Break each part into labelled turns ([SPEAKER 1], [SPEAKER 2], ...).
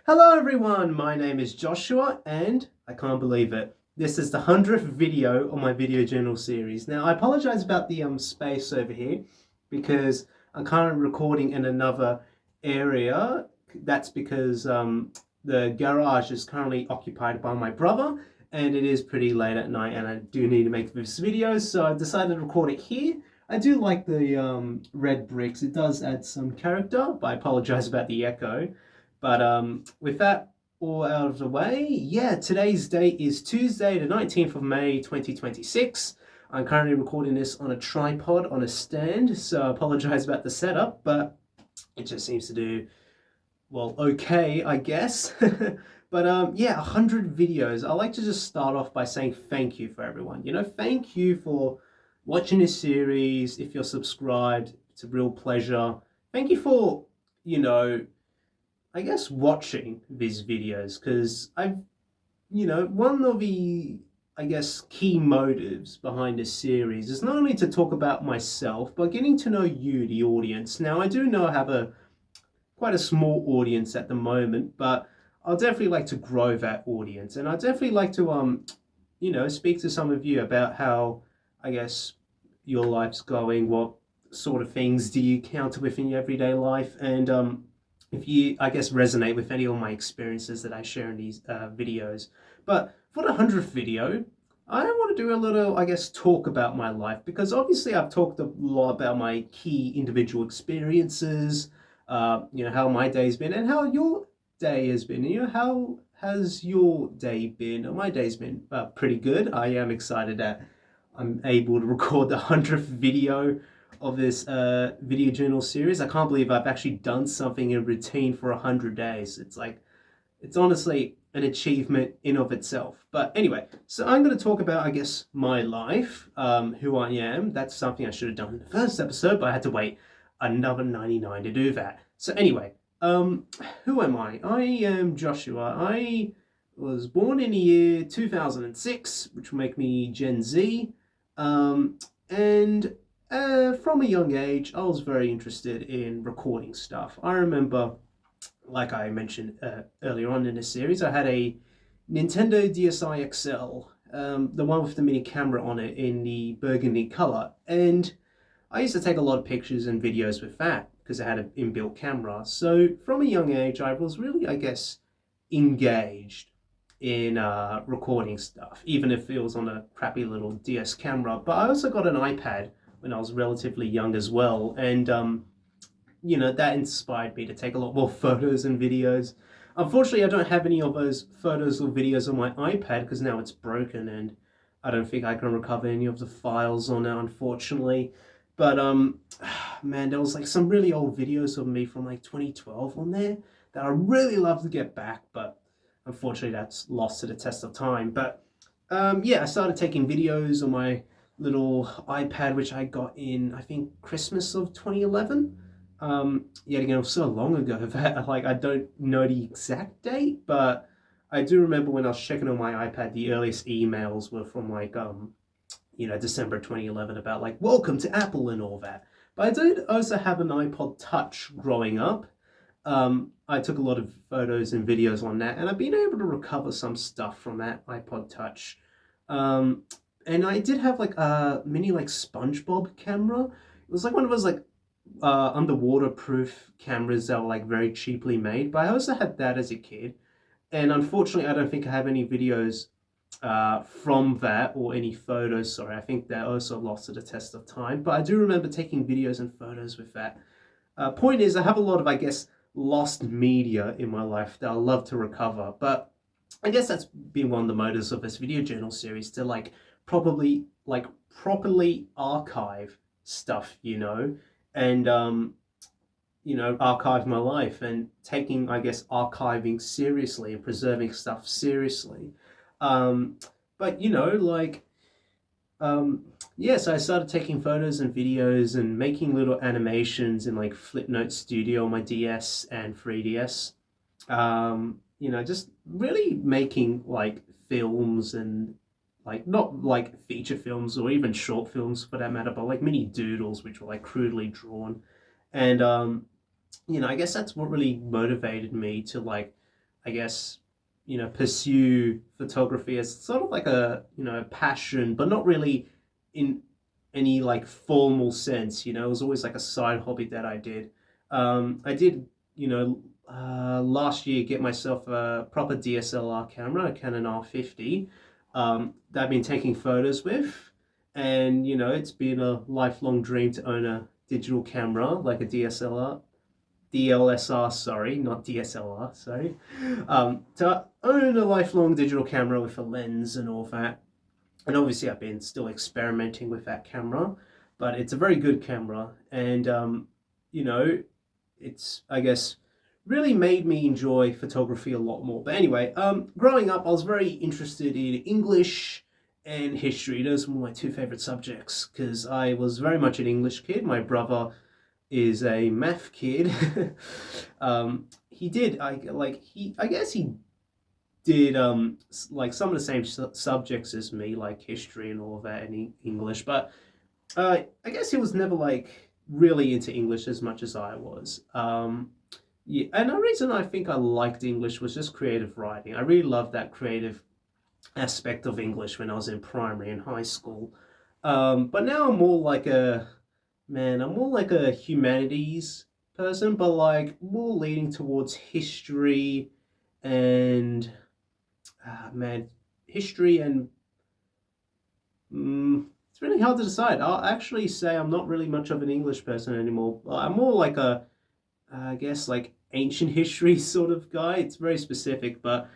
[SPEAKER 1] Hello everyone, my name is Joshua and I can't believe it. This is the 100th video on my video journal series. Now I apologize about the space over here because I'm currently recording in another area. That's because the garage is currently occupied by my brother and it is pretty late at night and I do need to make this video, so I decided to record it here. I do like the red bricks, it does add some character, but I apologize about the echo. But with that all out of the way, yeah, today's date is Tuesday, the 19th of May, 2026. I'm currently recording this on a tripod on a stand, so I apologize about the setup, but it just seems to do, well, okay, I guess. But yeah, 100 videos. I like to just start off by saying thank you for everyone. You know, thank you for watching this series. If you're subscribed, it's a real pleasure. Thank you for, you know, I guess watching these videos, because one of the, I guess, key motives behind this series is not only to talk about myself, but getting to know you, the audience. Now, I do know I have quite a small audience at the moment, but I'll definitely like to grow that audience. And I'd definitely like to, speak to some of you about how, I guess, your life's going, what sort of things do you encounter within your everyday life, and if you, I guess, resonate with any of my experiences that I share in these videos. But for the 100th video, I want to do a little, I guess, talk about my life, because obviously I've talked a lot about my key individual experiences, how my day's been and how your day has been. How has your day been? My day's been pretty good. I am excited that I'm able to record the 100th video of this video journal series. I can't believe I've actually done something in routine for 100 days. It's honestly an achievement in of itself. But anyway, so I'm going to talk about, I guess, my life, who I am. That's something I should have done in the first episode, but I had to wait another 99 to do that. So anyway, who am I? I am Joshua. I was born in the year 2006, which will make me Gen Z. And from a young age, I was very interested in recording stuff. I remember, like I mentioned earlier on in this series, I had a Nintendo DSi XL, the one with the mini camera on it in the burgundy color. And I used to take a lot of pictures and videos with that because it had an inbuilt camera. So from a young age, I was really, I guess, engaged in recording stuff, even if it was on a crappy little DS camera. But I also got an iPad when I was relatively young as well, and that inspired me to take a lot more photos and videos. Unfortunately, I don't have any of those photos or videos on my iPad because now it's broken and I don't think I can recover any of the files on it, unfortunately. But man, there was like some really old videos of me from like 2012 on there that I really love to get back, but unfortunately that's lost to the test of time. But yeah, I started taking videos on my little iPad, which I got in, I think, Christmas of 2011. Yet again, it was so long ago that like I don't know the exact date, but I do remember when I was checking on my iPad, the earliest emails were from like December 2011 about like welcome to Apple and all that. But I did also have an iPod Touch growing up. I took a lot of photos and videos on that, and I've been able to recover some stuff from that iPod Touch. And I did have like a mini like SpongeBob camera. It was like one of those like underwater proof cameras that were like very cheaply made. But I also had that as a kid, and unfortunately, I don't think I have any videos from that, or any photos. Sorry, I think they're also lost to the test of time. But I do remember taking videos and photos with that. Point is, I have a lot of, I guess, lost media in my life that I love to recover. But I guess that's been one of the motives of this video journal series, to like properly archive stuff, and archive my life, and taking, I guess, archiving seriously and preserving stuff seriously. But yeah, so I started taking photos and videos and making little animations in like Flipnote Studio on my DS and 3DS. Just really making like films, and like not like feature films or even short films for that matter, but like mini doodles which were like crudely drawn. And I guess that's what really motivated me to like, I guess, pursue photography as sort of like a, passion, but not really in any like formal sense. It was always like a side hobby that I did. I did, last year get myself a proper DSLR camera, a Canon R50, that I've been taking photos with. And, it's been a lifelong dream to own a digital camera, like a DSLR, DLSR, sorry, not DSLR, sorry. To own a lifelong digital camera with a lens and all that. And obviously I've been still experimenting with that camera, but it's a very good camera. And, you know, it's, I guess, really made me enjoy photography a lot more. But anyway, growing up, I was very interested in English and history. Those were my two favorite subjects because I was very much an English kid. My brother is a math kid. He did, I guess he did like some of the same subjects as me, like history and all of that, and English. But I guess he was never like really into English as much as I was. Yeah, and the reason I think I liked English was just creative writing. I really loved that creative aspect of English when I was in primary and high school. But now I'm more like a humanities person, but like more leaning towards history and man, history and it's really hard to decide. I'll actually say I'm not really much of an English person anymore. I'm more like I guess like ancient history sort of guy. It's very specific, but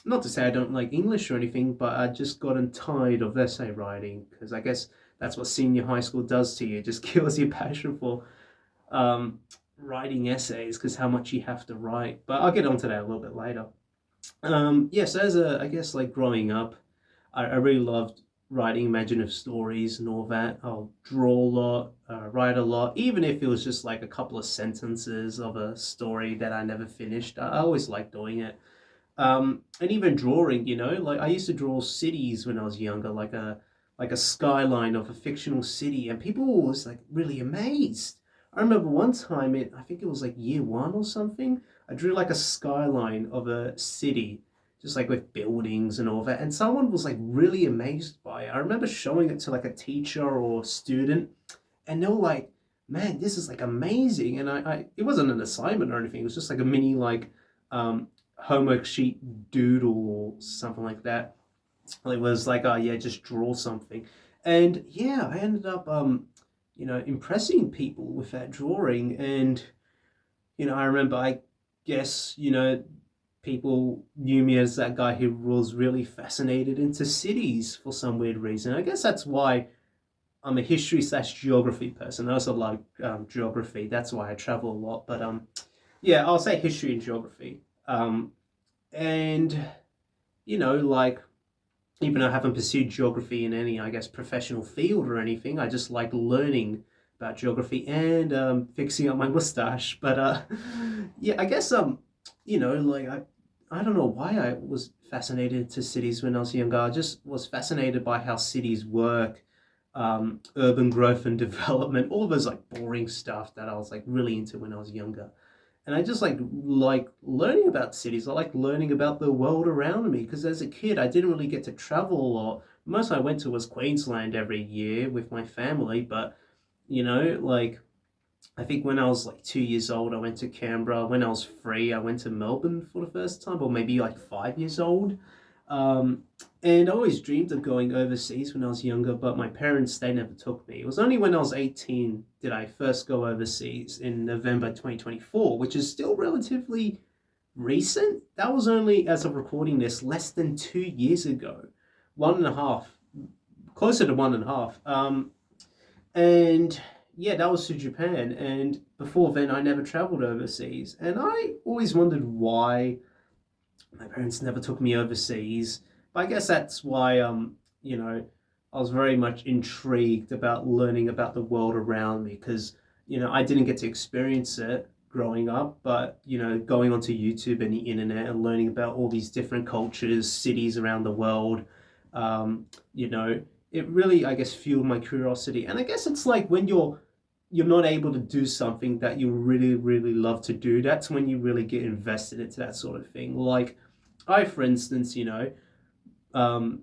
[SPEAKER 1] not to say I don't like English or anything, but I just gotten tired of essay writing because I guess that's what senior high school does to you. It just kills your passion for writing essays because how much you have to write. But I'll get onto that a little bit later. Yes, I guess like growing up, I really loved writing imaginative stories and all that. I'll draw a lot, write a lot, even if it was just like a couple of sentences of a story that I never finished. I always liked doing it. And even drawing, like I used to draw cities when I was younger, like a skyline of a fictional city, and people were always like really amazed. I remember one time, I think it was like year one or something. I drew like a skyline of a city, just like with buildings and all that, and someone was like really amazed by it. I remember showing it to like a teacher or student, and they were like, "Man, this is like amazing!" And it wasn't an assignment or anything. It was just like a mini like homework sheet doodle or something like that. It was like, oh yeah, just draw something. And yeah, I ended up, impressing people with that drawing. And, I remember, I guess, people knew me as that guy who was really fascinated into cities for some weird reason. I guess that's why I'm a history/geography person. I also like geography. That's why I travel a lot. But yeah, I'll say history and geography. And, like, even though I haven't pursued geography in any, I guess, professional field or anything, I just like learning about geography and fixing up my mustache. But yeah, I guess like I don't know why I was fascinated to cities when I was younger. I just was fascinated by how cities work, urban growth and development, all those like boring stuff that I was like really into when I was younger. And I just like learning about cities. I like learning about the world around me because as a kid I didn't really get to travel a lot. Most I went to was Queensland every year with my family, but like I think when I was like 2 years old I went to Canberra. When I was 3 I went to Melbourne for the first time, or maybe like 5 years old. Um, and I always dreamed of going overseas when I was younger, but my parents, they never took me. It was only when I was 18 did I first go overseas in November 2024, which is still relatively recent. That was only, as of recording this, less than 2 years ago. One and a half, closer to one and a half. And yeah, that was to Japan. And before then, I never traveled overseas. And I always wondered why my parents never took me overseas. But I guess that's why I was very much intrigued about learning about the world around me because I didn't get to experience it growing up, but going onto YouTube and the internet and learning about all these different cultures, cities around the world, um, you know, it really, I guess, fueled my curiosity. And I guess it's like when you're you're not able to do something that you really, really love to do, that's when you really get invested into that sort of thing. Like, I, for instance, um,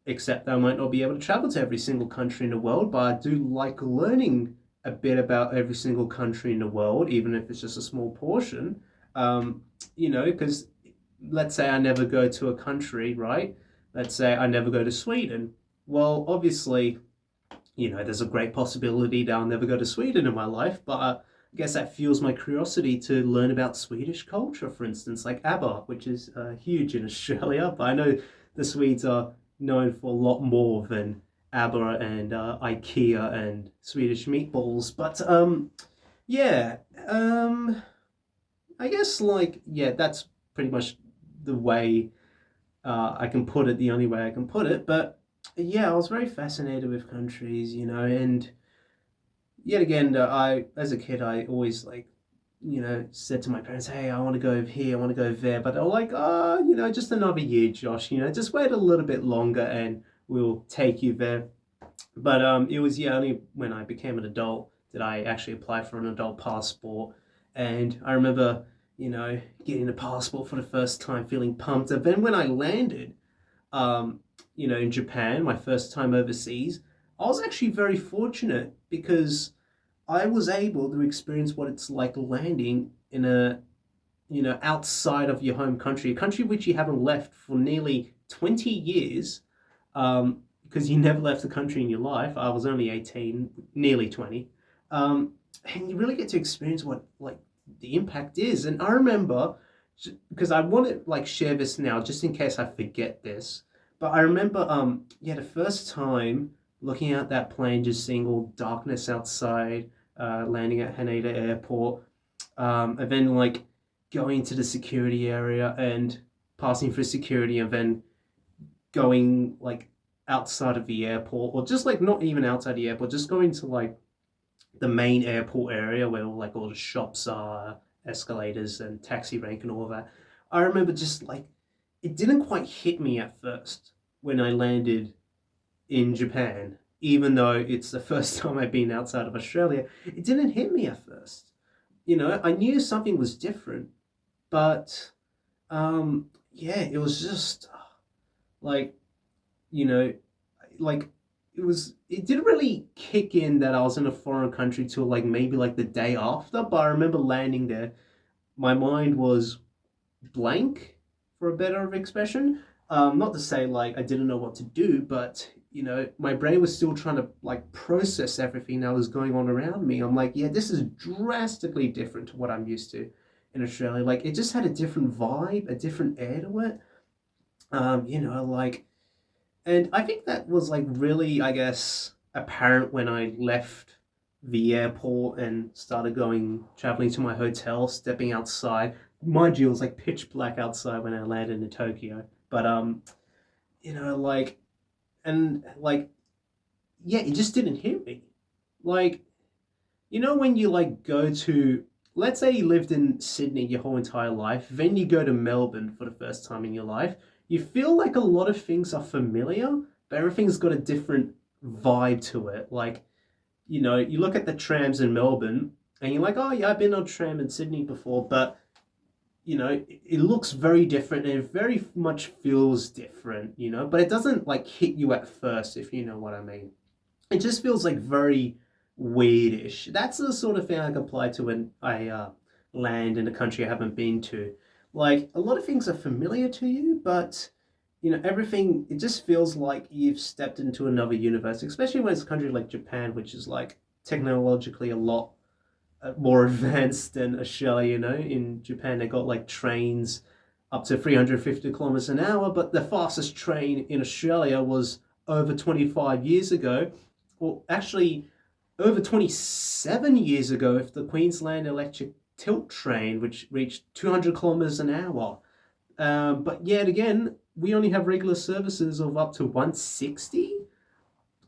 [SPEAKER 1] except I might not be able to travel to every single country in the world, but I do like learning a bit about every single country in the world, even if it's just a small portion. Because let's say I never go to a country, right? Let's say I never go to Sweden. Well, obviously, there's a great possibility that I'll never go to Sweden in my life, but I guess that fuels my curiosity to learn about Swedish culture, for instance, like ABBA, which is huge in Australia, but I know the Swedes are known for a lot more than ABBA and IKEA and Swedish meatballs. But yeah, um, I guess that's pretty much the way I can put it, the only way I can put it. But yeah, I was very fascinated with countries, and yet again, as a kid, I always said to my parents, "Hey, I want to go over here, I want to go there," but they were like, "Oh, just another year, Josh. Just wait a little bit longer, and we'll take you there." But it was only when I became an adult that I actually applied for an adult passport, and I remember, getting the passport for the first time, feeling pumped. And then when I landed, um, in Japan, my first time overseas, I was actually very fortunate because I was able to experience what it's like landing in a, outside of your home country, a country which you haven't left for nearly 20 years, because you never left the country in your life. I was only 18, nearly 20. And you really get to experience what, like, the impact is. And I remember, because I want to, share this now, just in case I forget this. But I remember, the first time looking at that plane, just seeing all darkness outside, landing at Haneda Airport, and then going to the security area and passing through security, and then going outside of the airport, or just not even outside the airport, just going to the main airport area where all the shops are, escalators and taxi rank and all of that. I remember just it didn't quite hit me at first when I landed in Japan, even though it's the first time I've been outside of Australia. It didn't hit me at first. I knew something was different, but it was just like, you know, like it didn't really kick in that I was in a foreign country till maybe the day after. But I remember landing there, my mind was blank, for a better expression. Not to say I didn't know what to do, but my brain was still trying to process everything that was going on around me. I'm like, yeah, this is drastically different to what I'm used to in Australia. It just had a different vibe, a different air to it. And I think that was really, I guess, apparent when I left the airport and started traveling to my hotel, stepping outside. Mind you, it was pitch black outside when I landed in Tokyo. But you know, like, and yeah, it just didn't hit me. Like, when you go to, let's say you lived in Sydney your whole entire life, then you go to Melbourne for the first time in your life, you feel like a lot of things are familiar, but everything's got a different vibe to it. You look at the trams in Melbourne and you're like, oh yeah, I've been on a tram in Sydney before, but it looks very different and it very much feels different, but it doesn't hit you at first, if you know what I mean. It just feels very weirdish. That's the sort of thing I can apply to when I land in a country I haven't been to. A lot of things are familiar to you, but everything, it just feels like you've stepped into another universe, especially when it's a country like Japan, which is technologically a lot more advanced than Australia. In Japan they got trains up to 350 kilometers an hour, but the fastest train in Australia was over 25 years ago, or actually over 27 years ago, if the Queensland Electric Tilt train, which reached 200 kilometers an hour. But yet again, we only have regular services of up to 160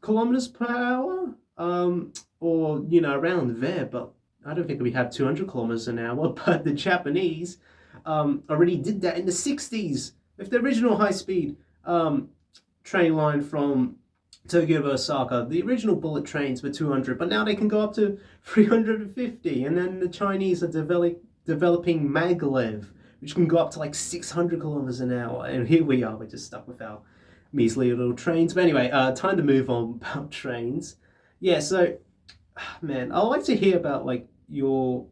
[SPEAKER 1] kilometers per hour, or around there. But I don't think we have 200 kilometers an hour. But the Japanese already did that in the 60s with the original high-speed train line from Tokyo to Osaka, the original bullet trains were 200, but now they can go up to 350. And then the Chinese are developing maglev, which can go up to like 600 kilometers an hour. And here we are, we're just stuck with our measly little trains. But anyway, time to move on about trains. Yeah, so man, I'd like to hear about like your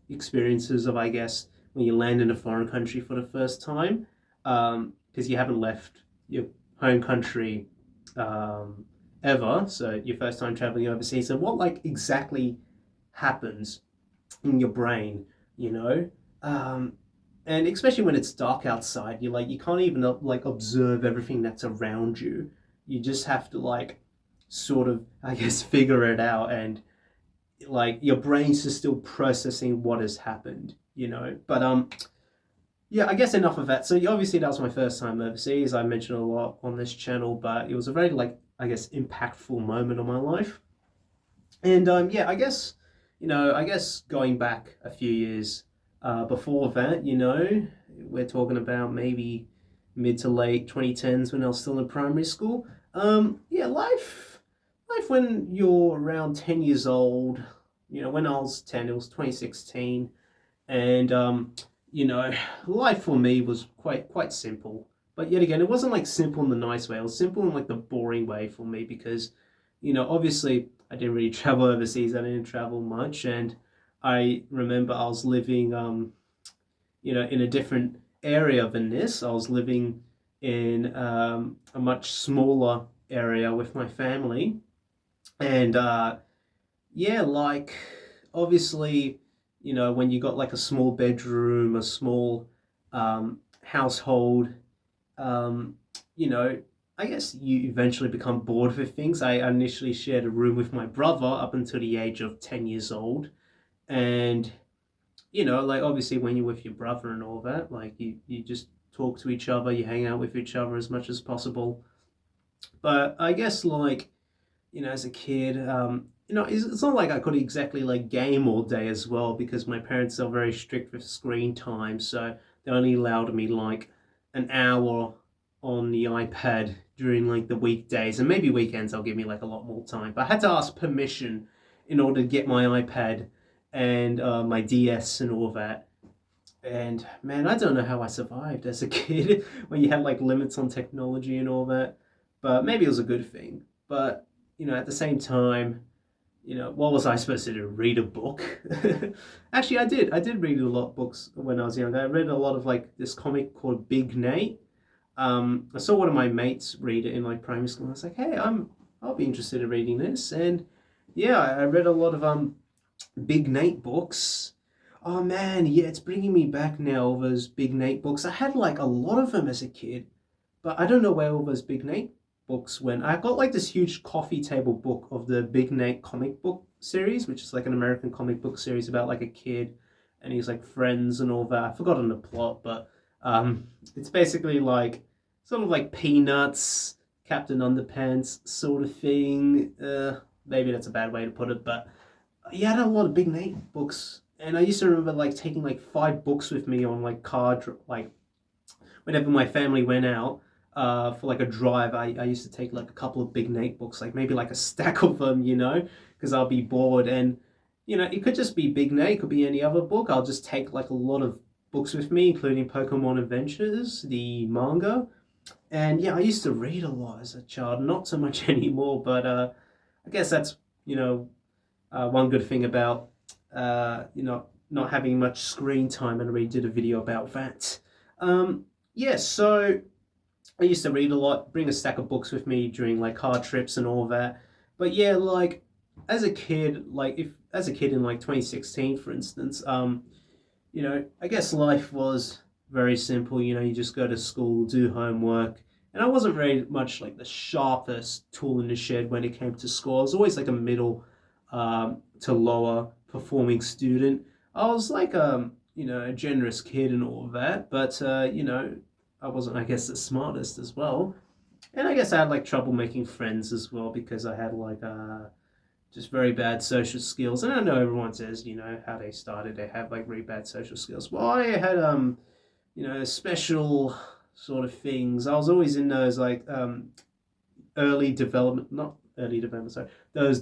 [SPEAKER 1] experiences of, I guess, when you land in a foreign country for the first time, because you haven't left your home country ever. So your first time traveling overseas. So what like exactly happens in your brain, you know? Um, and especially when it's dark outside, you can't even like observe everything that's around you. You just have to like sort of, I guess, figure it out, and like your brain's just still processing what has happened, you know. But yeah, I guess enough of that. So obviously that was my first time overseas. I mentioned a lot on this channel, but it was a very like, I guess, impactful moment of my life. And yeah, I guess, I guess going back a few years before that, we're talking about maybe mid to late 2010s when I was still in primary school. Yeah, life when you're around 10 years old, when I was 10, it was 2016, and life for me was quite simple. But yet again, it wasn't like simple in the nice way. It was simple in like the boring way for me because, obviously I didn't really travel overseas. I didn't travel much, and I remember I was living, in a different area than this. I was living in a much smaller area with my family, and yeah, like obviously, when you got like a small bedroom, a small household, um, you know, I guess you eventually become bored with things. I initially shared a room with my brother up until the age of 10 years old. And, like obviously when you're with your brother and all that, like you just talk to each other, you hang out with each other as much as possible. But I guess like, as a kid, it's not like I could exactly like game all day as well because my parents are very strict with screen time. So they only allowed me like an hour on the iPad during like the weekdays, and maybe weekends I'll give me like a lot more time. But I had to ask permission in order to get my iPad and my DS and all that. And man, I don't know how I survived as a kid when you had like limits on technology and all that. But maybe it was a good thing. But at the same time, what was I supposed to do? Read a book? Actually, I did. I did read a lot of books when I was younger. I read a lot of like this comic called Big Nate. I saw one of my mates read it in like primary school. And I was like, hey, I'll be interested in reading this. And yeah, I read a lot of Big Nate books. Oh man, yeah, it's bringing me back now, all those Big Nate books. I had like a lot of them as a kid, but I don't know where all those Big Nate books went. I got like this huge coffee table book of the Big Nate comic book series, which is like an American comic book series about like a kid and he's like friends and all that. I've forgotten the plot, but it's basically like sort of like Peanuts, Captain Underpants sort of thing. Maybe that's a bad way to put it, but yeah, I had a lot of Big Nate books, and I used to remember like taking like 5 books with me on like like whenever my family went out for like a drive. I used to take like a couple of Big Nate books, like maybe like a stack of them, because I'll be bored, and it could just be Big Nate, it could be any other book. I'll just take like a lot of books with me, including Pokemon Adventures, the manga, and yeah, I used to read a lot as a child, not so much anymore, but I guess that's one good thing about not having much screen time, and I already did a video about that. Yeah, so I used to read a lot, bring a stack of books with me during like car trips and all that. But yeah, like as a kid, like if as a kid in like 2016, for instance, I guess life was very simple. You just go to school, do homework, and I wasn't very much like the sharpest tool in the shed when it came to school. I was always like a middle to lower performing student. I was like a generous kid and all of that, but I wasn't, I guess, the smartest as well. And I guess I had like trouble making friends as well because I had like just very bad social skills. And I know everyone says, how they started, they have like really bad social skills. Well, I had special sort of things. I was always in those like early development, not early development, sorry, those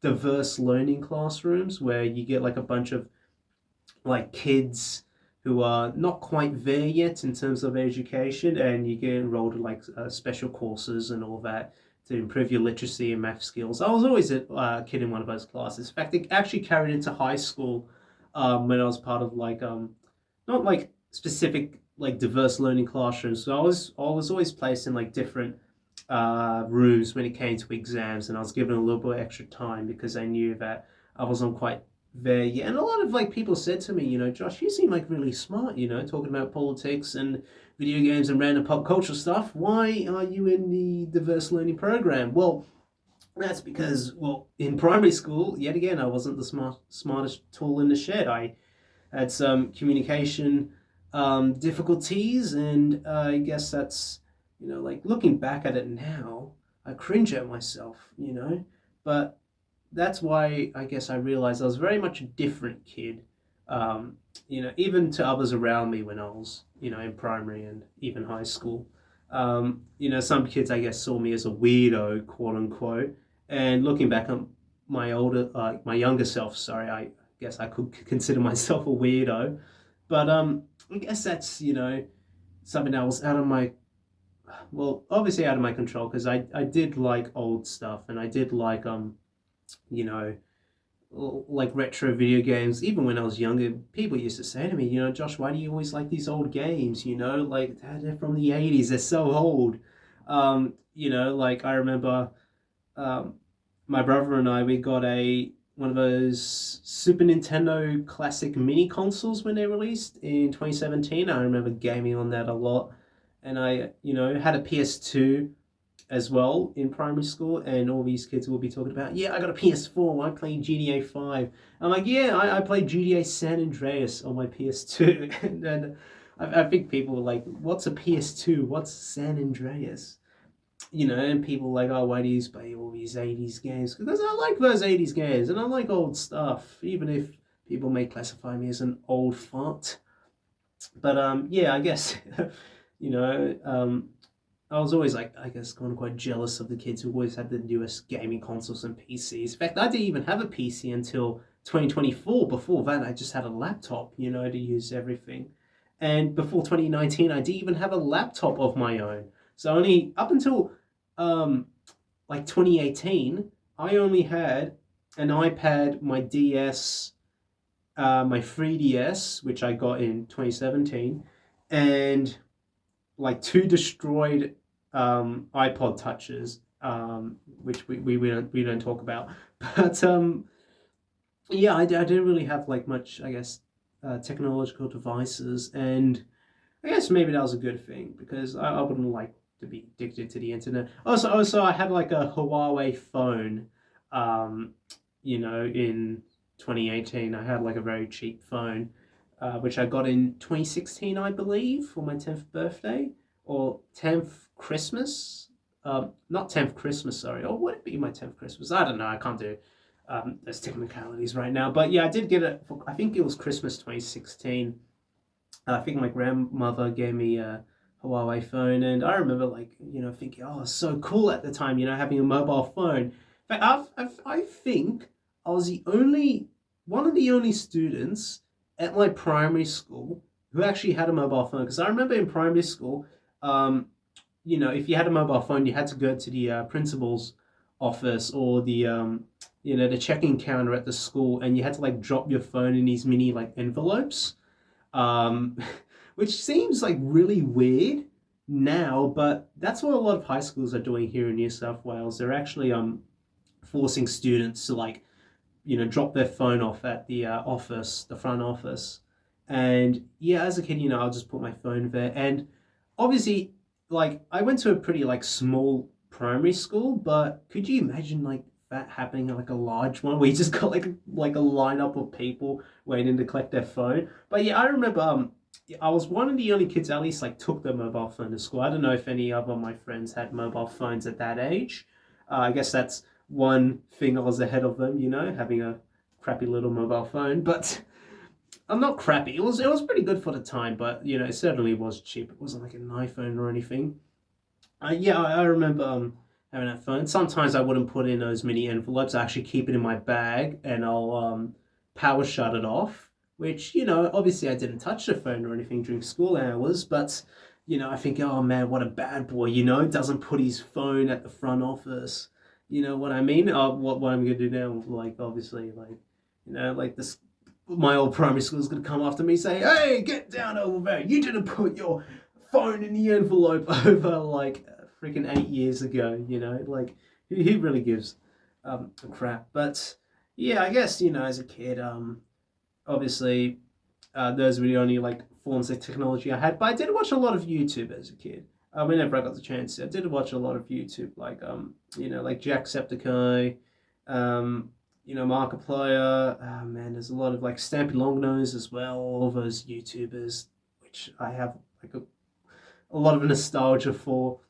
[SPEAKER 1] diverse learning classrooms where you get like a bunch of like kids who are not quite there yet in terms of education, and you get enrolled in like special courses and all that to improve your literacy and math skills. I was always a kid in one of those classes. In fact, it actually carried into high school when I was part of like not like specific like diverse learning classrooms. So I was always placed in like different rooms when it came to exams, and I was given a little bit extra time because I knew that I wasn't quite there yet. And a lot of like people said to me, Josh, you seem like really smart, talking about politics and video games and random pop culture stuff. Why are you in the diverse learning program? Well, that's because, well, in primary school, yet again, I wasn't the smartest tool in the shed. I had some communication difficulties, and I guess that's, like looking back at it now, I cringe at myself, but that's why I guess I realized I was very much a different kid, even to others around me when I was, in primary and even high school. Some kids, I guess, saw me as a weirdo, quote unquote. And looking back on my younger self, sorry, I guess I could consider myself a weirdo. But I guess that's, something that was out of my, well, obviously out of my control, because I did like old stuff, and I did like, you know, like retro video games. Even when I was younger, people used to say to me, Josh, why do you always like these old games? Like they're from the 80s, they're so old. Like I remember um, my brother and we got one of those Super Nintendo classic mini consoles when they released in 2017. I remember gaming on that a lot. And I, had a PS2 as well in primary school, and all these kids will be talking about, yeah, I got a PS4, I played GTA 5. I'm like, yeah, I played GTA San Andreas on my PS2. and I think people were like, what's a PS2? What's San Andreas? And people were like, oh, why do you play all these 80s games? Because I like those 80s games, and I like old stuff, even if people may classify me as an old fart. But yeah, I guess, you know, um, I was always like, I guess, kind of quite jealous of the kids who always had the newest gaming consoles and PCs. In fact, I didn't even have a PC until 2024. Before that, I just had a laptop, to use everything. And before 2019, I didn't even have a laptop of my own. So only up until like 2018, I only had an iPad, my DS, my 3DS, which I got in 2017, and like two destroyed iPod touches, which we don't talk about. But yeah, I didn't really have like much, I guess, technological devices, and I guess maybe that was a good thing because I wouldn't like to be addicted to the internet. Also, I had like a Huawei phone, in 2018. I had like a very cheap phone, which I got in 2016, I believe, for my 10th birthday or 10th Christmas. Not 10th Christmas, sorry. Or would it be my 10th Christmas? I don't know. I can't do those technicalities right now. But yeah, I did get it. I think it was Christmas 2016. I think my grandmother gave me a Huawei phone, and I remember like thinking, oh, it's so cool at the time, having a mobile phone. In fact, I think I was one of the only students at my primary school who actually had a mobile phone. Because I remember in primary school, if you had a mobile phone, you had to go to the principal's office or the check-in counter at the school, and you had to like drop your phone in these mini like envelopes, um, which seems like really weird now, but that's what a lot of high schools are doing here in New South Wales. They're actually forcing students to like drop their phone off at the office, the front office. And yeah, as a kid, I'll just put my phone there. And obviously, like I went to a pretty like small primary school, but could you imagine like that happening at like a large one where you just got like a lineup of people waiting to collect their phone? But yeah, I remember I was one of the only kids at least like took their mobile phone to school. I don't know if any other of my friends had mobile phones at that age. I guess that's one thing I was ahead of them, having a crappy little mobile phone. But I'm not crappy. It was pretty good for the time, but it certainly was cheap. It wasn't like an iPhone or anything. Yeah, I remember having that phone. Sometimes I wouldn't put in those mini envelopes. I actually keep it in my bag and I'll power shut it off, which, obviously I didn't touch the phone or anything during school hours, but, I think, oh man, what a bad boy, doesn't put his phone at the front office. You know what I mean? What I'm going to do now, like, obviously, like, like this, my old primary school is going to come after me saying, hey, get down over there. You didn't put your phone in the envelope over like freaking 8 years ago, like who really gives a crap? But yeah, I guess, as a kid, obviously, those were the only like forms of technology I had. But I did watch a lot of YouTube as a kid. Whenever I got the chance, I did watch a lot of YouTube, like like Jacksepticeye, Markiplier. Oh man, there's a lot of like Stampy Longnose as well. All those YouTubers, which I have like a lot of nostalgia for.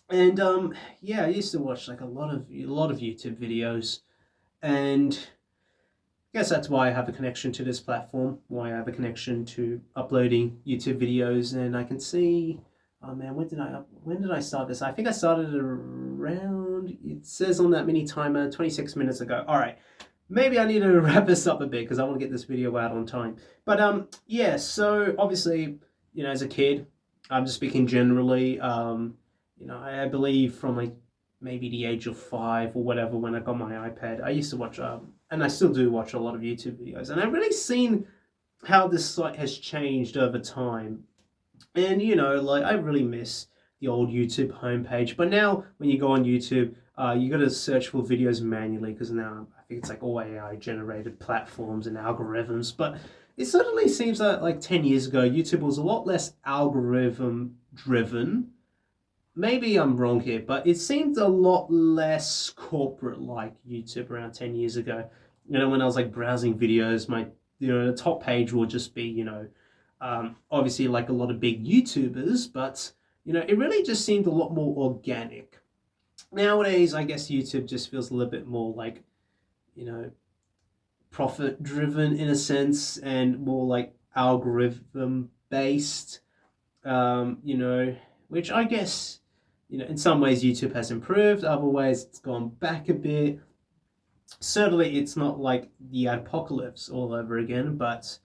[SPEAKER 1] And yeah, I used to watch like a lot of YouTube videos, and I guess that's why I have a connection to this platform, why I have a connection to uploading YouTube videos. And I can see, oh man, when did I start this? I think I started around, it says on that mini timer, 26 minutes ago. All right, maybe I need to wrap this up a bit because I want to get this video out on time. But yeah, so obviously, as a kid, I'm just speaking generally, I believe from like maybe the age of 5 or whatever, when I got my iPad, I used to watch, and I still do watch a lot of YouTube videos, and I've really seen how this site has changed over time. And like I really miss the old YouTube homepage, but now when you go on YouTube, you got to search for videos manually because now I think it's like all AI generated platforms and algorithms. But it certainly seems that like 10 years ago, YouTube was a lot less algorithm driven. Maybe I'm wrong here, but it seemed a lot less corporate like YouTube around 10 years ago. When I was like browsing videos, my, the top page will just be, obviously like a lot of big YouTubers, but, it really just seemed a lot more organic. Nowadays, I guess YouTube just feels a little bit more like, profit driven in a sense and more like algorithm based, which I guess, in some ways YouTube has improved, other ways it's gone back a bit. Certainly it's not like the apocalypse all over again, but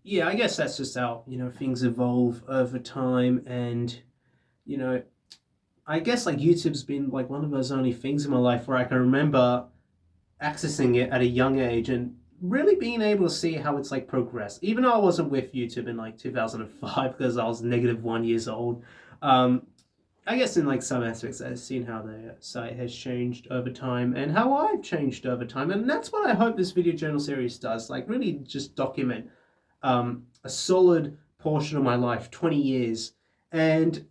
[SPEAKER 1] yeah, I guess that's just how, things evolve over time. And, I guess like YouTube's been like one of those only things in my life where I can remember accessing it at a young age and really being able to see how it's like progressed. Even though I wasn't with YouTube in like 2005 because I was -1 years old, I guess in like some aspects I've seen how the site has changed over time and how I've changed over time. And that's what I hope this video journal series does, like really just document a solid portion of my life, 20 years. And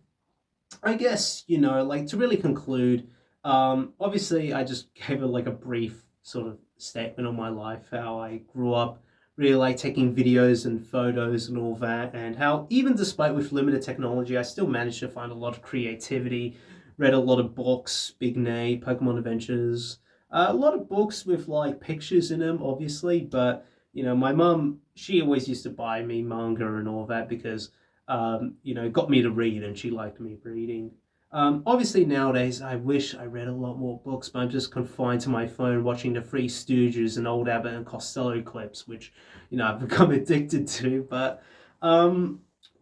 [SPEAKER 1] I guess, like to really conclude, obviously I just gave it like a brief sort of statement on my life, how I grew up really like taking videos and photos and all that, and how even despite with limited technology, I still managed to find a lot of creativity, read a lot of books, Big Nate, Pokemon Adventures, a lot of books with like pictures in them, obviously, but my mum, she always used to buy me manga and all that because, got me to read and she liked me reading. Obviously nowadays I wish I read a lot more books, but I'm just confined to my phone watching the Three Stooges and old Abbott and Costello clips, which, I've become addicted to. But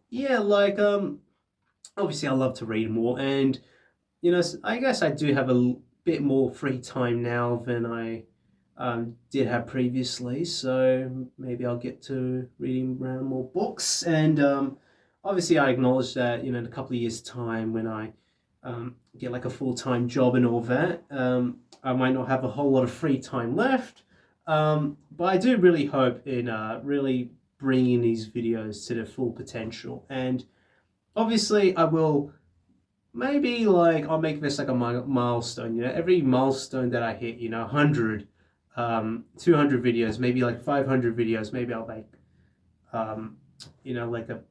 [SPEAKER 1] yeah, like obviously I love to read more, and I guess I do have a bit more free time now than I did have previously, so maybe I'll get to reading around more books. And obviously I acknowledge that, in a couple of years' time when I get like a full-time job and all that, I might not have a whole lot of free time left, but I do really hope in really bringing these videos to their full potential. And obviously I will, maybe like I'll make this like a milestone, every milestone that I hit, 100, 200 videos, maybe like 500 videos, maybe I'll make like a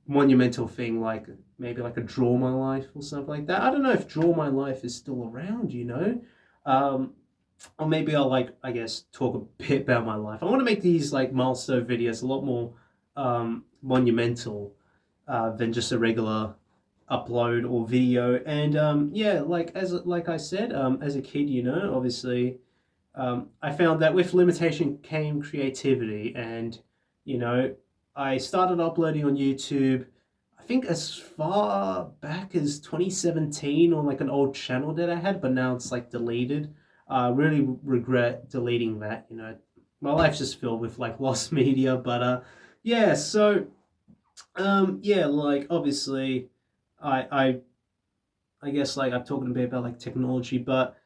[SPEAKER 1] monumental thing, like maybe like a Draw My Life or something like that. I don't know if Draw My Life is still around, or maybe I'll like, I guess, talk a bit about my life. I want to make these like milestone videos a lot more monumental than just a regular upload or video. And yeah, like I said, as a kid, you know, obviously, I found that with limitation came creativity. And you know, I started uploading on YouTube, I think as far back as 2017, on like an old channel that I had, but now it's like deleted. Really regret deleting that. You know, my life's just filled with like lost media. But yeah, so yeah, like obviously, I I I guess like I've talked a bit about like technology, but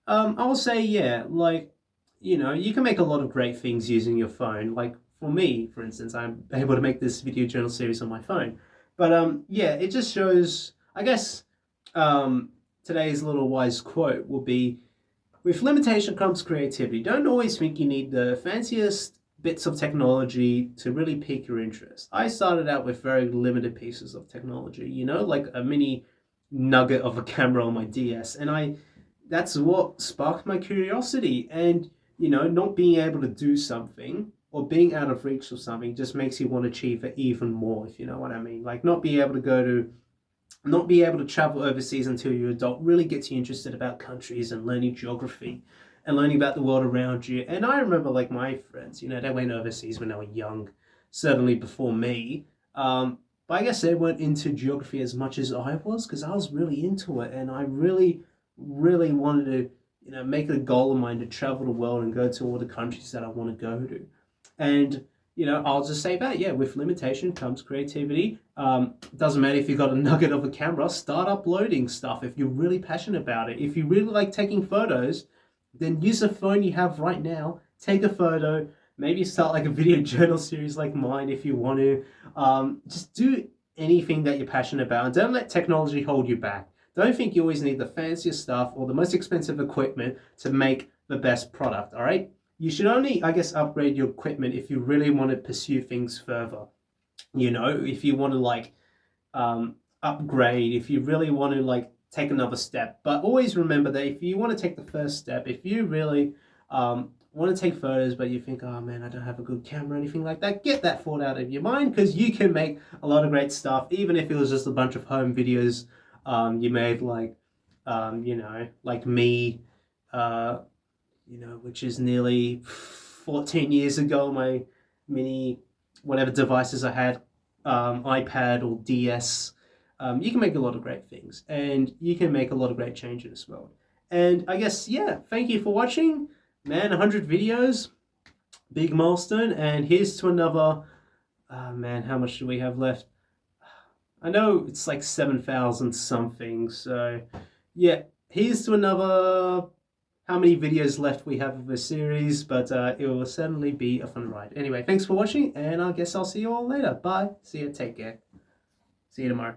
[SPEAKER 1] I will say, yeah, like, you know, you can make a lot of great things using your phone. Like for me, for instance, I'm able to make this video journal series on my phone. But yeah, it just shows, I guess, um, today's little wise quote will be, with limitation comes creativity. Don't always think you need the fanciest bits of technology to really pique your interest. I started out with very limited pieces of technology, you know, like a mini nugget of a camera on my DS, and I that's what sparked my curiosity. And you know, not being able to do something or being out of reach of something just makes you want to achieve it even more, if you know what I mean. Like not be able to travel overseas until you're adult really gets you interested about countries and learning geography and learning about the world around you. And I remember like my friends, you know, they went overseas when they were young, certainly before me. But I guess they weren't into geography as much as I was, because I was really into it, and I really wanted to, you know, make it a goal of mine to travel the world and go to all the countries that I want to go to. And you know, I'll just say that, yeah, with limitation comes creativity. Doesn't matter if you've got a nugget of a camera, start uploading stuff if you're really passionate about it. If you really like taking photos, then use the phone you have right now, take a photo, maybe start like a video journal series like mine if you want to. Just do anything that you're passionate about, and don't let technology hold you back. Don't think you always need the fanciest stuff or the most expensive equipment to make the best product, all right? You should only, I guess, upgrade your equipment if you really want to pursue things further. You know, if you want to like upgrade, if you really want to like take another step. But always remember that if you want to take the first step, if you really want to take photos, but you think, oh man, I don't have a good camera or anything like that, get that thought out of your mind, because you can make a lot of great stuff, even if it was just a bunch of home videos you made, like, you know, like me. You know, which is nearly 14 years ago, my mini, whatever devices I had, iPad or DS. You can make a lot of great things, and you can make a lot of great change in this world. And I guess, yeah, thank you for watching. Man, 100 videos, big milestone. And here's to another, man, how much do we have left? I know it's like 7,000 something. So, yeah, here's to another, how many videos left we have of the series, but it will certainly be a fun ride. Anyway, thanks for watching, and I guess I'll see you all later. Bye. See you. Take care. See you tomorrow.